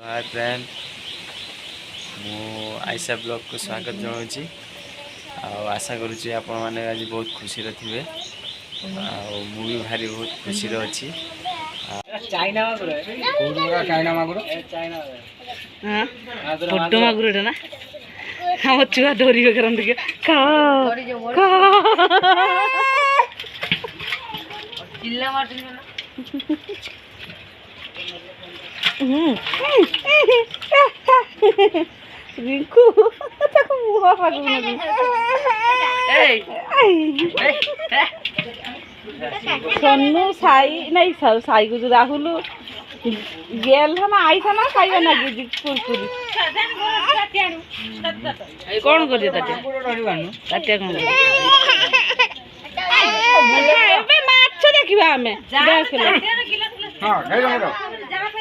Hi friend मु Ayesha blog को स्वागत जनाऊँगी। आशा करुँची आपण मैंने आज बहुत खुशी थे भी भारी बहुत खुशी अच्छी। चाइना मागुर बड़ मागुर ना हम छुआ डोरी करते रिंकू सोनू साई नहीं साई को जो राहुल गेल था ना आई था ना खाइबा ना कुरकुरी कौन कर ताटिया कौन माछ देखा आम देख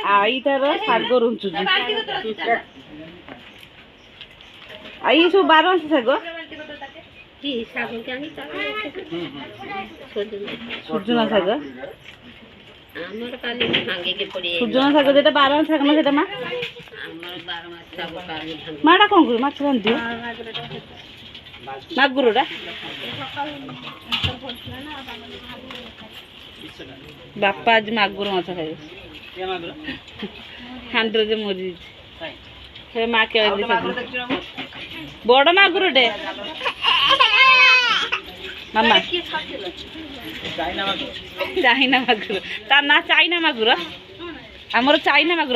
आई तार शाग रुचुच आई सब बार शाग सुजना शाग सुजना शाग जो बार शाग ना से माटा कौन कर माछ रांधि मागुरटा बापा आज मागुर माछ खाइबे हांड्रे मरी माँ के बड़ मागुरटे मामा चाइना मागुर तार ना चाइना मागुर आमर चाइना मागुर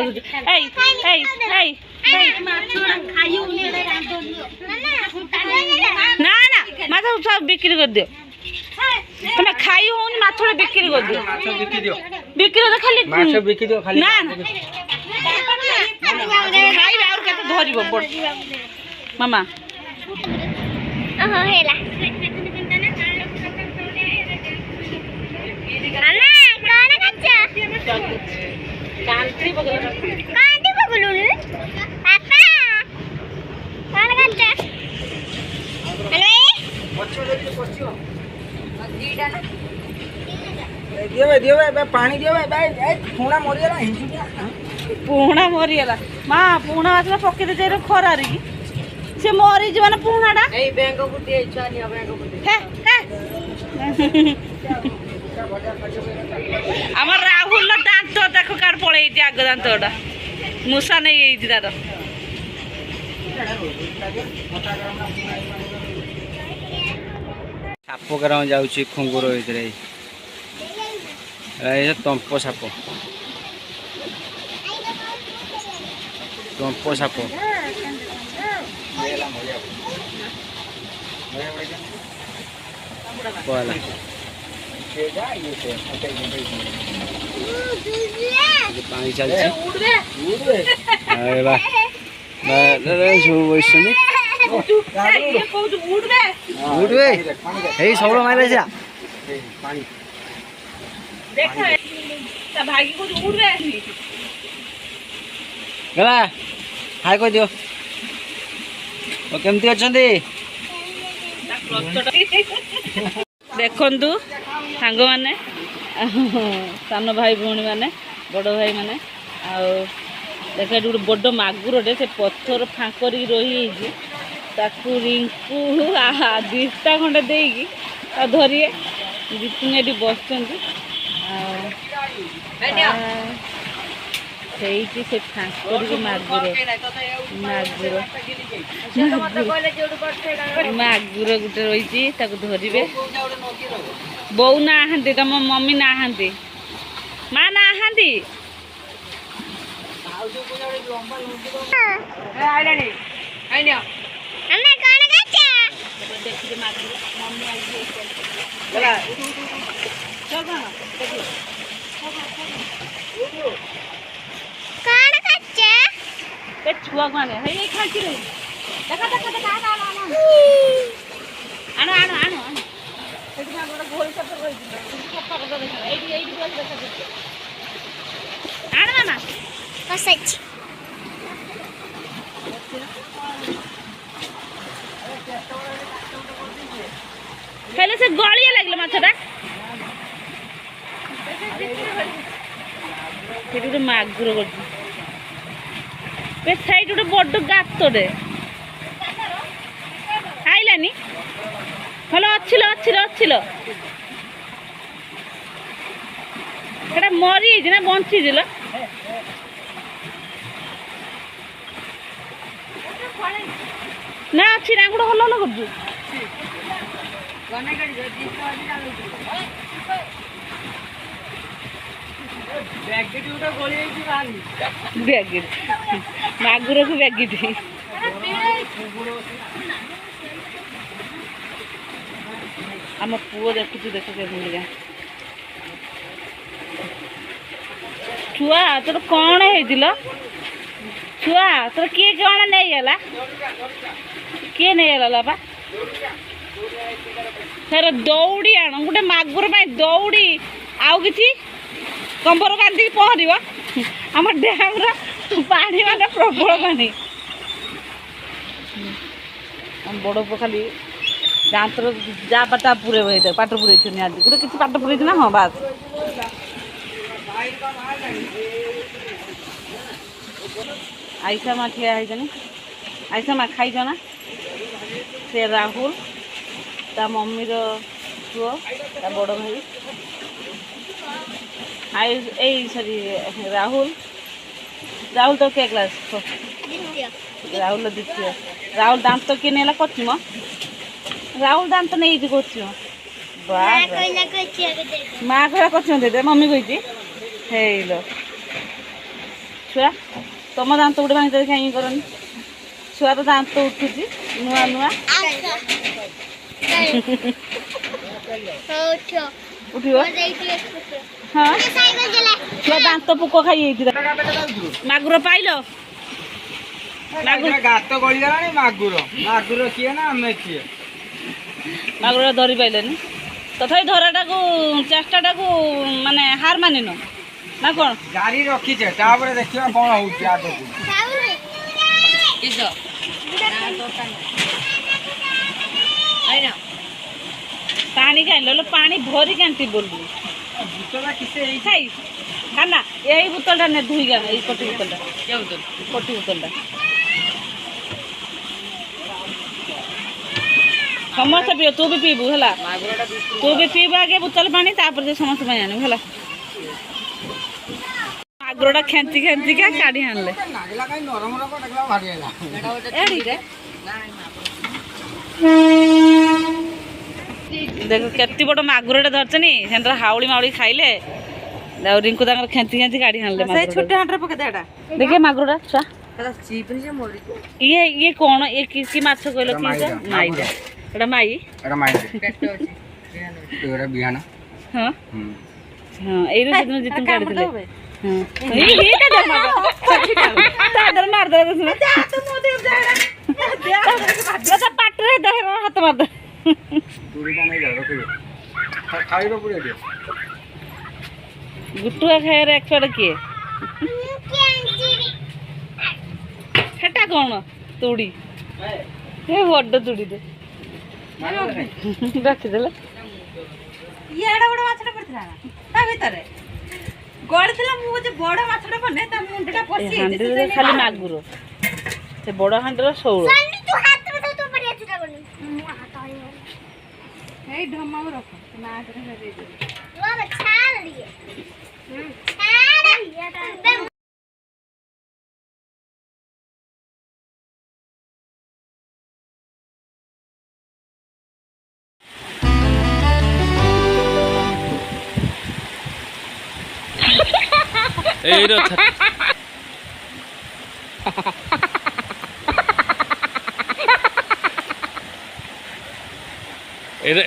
ना ना माछ सब बिक्री कर दियो तुम्हें खाई होनी माछड़ा बिक्री कर दियो बिक्री तो खाली ना खाई और केते धरिबो बड़ मामा हेला मामा कोन कच्चा कांती बगलु पापा कोन कच्चा हेलो पानी पुणा मरीगला माँ पुणा आसला पकई दे खरार की से मरी जीवन पुणाटा आम राहुल दांत देख काड़ पड़े आग दांतटा मूषा नहीं तार साप ग्राम जाऊँगी खुंगुर भर तंप साप तंप साप पानी चलती सब मारे गला हाय कह दियो केमती अच्छा देखु सांग मैंने सान भाई भौणी मैंने बड़ भाई मैंने देख गोटे बड़ मागुरटे से पत्थर फाँकर रही रिंकू दिस्ता खंडे देकी धरिए जितने ये बस से फाँकर मागुर मागुर मागुर गोटे रही धरवे बो ना तुम मम्मी ना माँ ना छुआ को आने खाची रही देखा देखा देखा आनो आनो आनो घोल सब आनो मामा हेले से गलिया लागले माछटा मागुर कर ଏ ସାଇଡ୍ ଗୋଟେ ବଡ଼ ଗାତଟେ ଆଇଲାନି ଭଲ ଅଛିଲ ସେଟା ମରିଯାଇଛି ନା ବଞ୍ଚିଯିଲ ନା ଅଛି ରାଙ୍ଗୁଡ଼ ହଲ କରୁଛୁ ବ୍ୟାଗିଟ୍ ମାଗୁରକୁ ବ୍ୟାଗିଟ୍ ଆମ ପୁଅ ଦେଖୁଛୁ ଦେଖ କେମିତିକା ଛୁଆ ତୋର କ'ଣ ହେଇଥିଲ ଛୁଆ ତୋର କିଏ କ'ଣ ନେଇଗଲା କିଏ ନେଇଗଲା ବାପା ସେର ଦୌଡ଼ି ଆଣ ଗୋଟେ ମାଗୁର ପାଇଁ ଦୌଡ଼ି ଆଉ କିଛି କମ୍ବର ବାନ୍ଧିକି ପହଁରିବ ଆମ ଡ୍ୟାମ୍ର ପାଣି ମାନେ ପ୍ରବଳ ପାଣି ଆମ ବଡ଼ ପୁଅ ଖାଲି ଦାନ୍ତର ଯା ପାଟା ପୁରେଇବ ହେଇଥାଏ ପାଠ ପୁରେଇଛନ୍ତି ଆଜି ଗୋଟେ କିଛି ପାଠ ପୁରେଇଛି ନା ହଁ ବାସ୍ ଆଇସା ମା ଠିଆ ହେଇଛନ୍ତି ଆଇସା ମା ଖାଇଛ ନା ସେ ରାହୁଲ ତା ମମ୍ମିର ପୁଅ ତା ବଡ଼ ଭାଇ ଏଇ ସରି ରାହୁଲ ତ କେ କ୍ଲାସ୍ ରାହୁଲ ଦ୍ୱିତୀୟ ରାହୁଲ ଦାନ୍ତ କିଏ ନେଲା କରିଛି ମ ରାହୁଲ ଦାନ୍ତ ନେଇଛି କରୁଛି ମା କହିଲା କରିଛନ୍ତି ଦେ ମମ୍ମି କହିଛି ହେଇଲ ଛୁଆ ତମ ଦାନ୍ତ ଗୋଟେ ଭାଙ୍ଗି କାହିଁକି କରନି ଛୁଆର ଦାନ୍ତ ଉଠୁଛି ନୂଆ ଉଠିବ ହଁ ଛୁଆ ଦାନ୍ତ ପୋକ ଖାଇଯାଇଥିଲା ମାଗୁର ପାଇଲ ଗାତ ଗଳିଗଲାଣି ମାଗୁର କିଏ ନା ଆମେ କିଏ ମାଗୁର ଧରି ପାଇଲେନି ତଥାପି ଧରାଟାକୁ ଚେଷ୍ଟାଟାକୁ ମାନେ ହାର ମାନିନ ନା କ'ଣ ଜାରି ରଖିଛେ ତାପରେ ଦେଖିବା କ'ଣ ହଉଛି ଆଗକୁ ପାଣି କାହିଁ ପାଣି ଭରି କାନ୍ତି ବୋଲୁ ବୁତଟା କିସେ ଖାଇ ଖାନା ଏଇ ବୋତଲଟା ନେ ଧୋଇକି ଆଣ ଏଇ କଟି ବୋତଲଟା କଟି ବୋତଲଟା ସମସ୍ତେ ପିଅ ତୁ ବି ପିଇବୁ ହେଲା ତୁ ବି ପିଇବୁ ଆଗେ ବୋତଲ ପାଣି ତାପରେ ସମସ୍ତେ ପାଇଁ ଆଣିବୁ ହେଲା ମାଗୁରଟା ଖେଞ୍ଚିକା କାଢ଼ି ଆଣିଲେ ଦେଖ କେତେ ବଡ଼ ମାଗୁରଟା ଧରିଛନ୍ତି ସେଟା ହାଉଳି ମାଉଳି ଖାଇଲେ ଆଉ ରିଙ୍କୁ ତାଙ୍କର ଖେଞ୍ଚି କାଢ଼ି ଆଣିଲେ ଛୋଟ ହାଟରେ ପକେଇ ଏଟା ଦେଖେ ମାଗୁରଟା ଛୁଆ ଇଏ କ'ଣ ଇଏ କି ମାଛ କହିଲ କି ମାଇଟା ଏଟା ମାଇ ହଁ ହଁ ଏଇରୁ ସେଦିନ ଜିତୁ କାଢ଼ିଥିଲେ ପାଟିରେ ହାତ ମାରିଦ ଗୁଟୁଆ ଖାଇବାର ଏକ୍ସପର୍ଟ କିଏ ସେଟା କ'ଣ ତୁଡ଼ି ଏ ବଡ଼ ତୁଡ଼ିଟେ ରଖିଦେଲେ ଇଆଡେ ଗୋଟେ ମାଛଟା ପଡିଥିଲା ନା ତା ଭିତରେ ଗଳିଥିଲା ମୁଁ ଯେ ବଡ଼ ମାଛଟା ପଡେ ତା ମୁଣ୍ଡଟା ପଶି ହାଣ୍ଡିରେ ଖାଲି ମାଗୁର ସେ ବଡ଼ ହାଣ୍ଡିର ଶଉଳ ଏଇ ଢମାକୁ ରଖ ନା ଦେଇଦେବି ଏଇରେ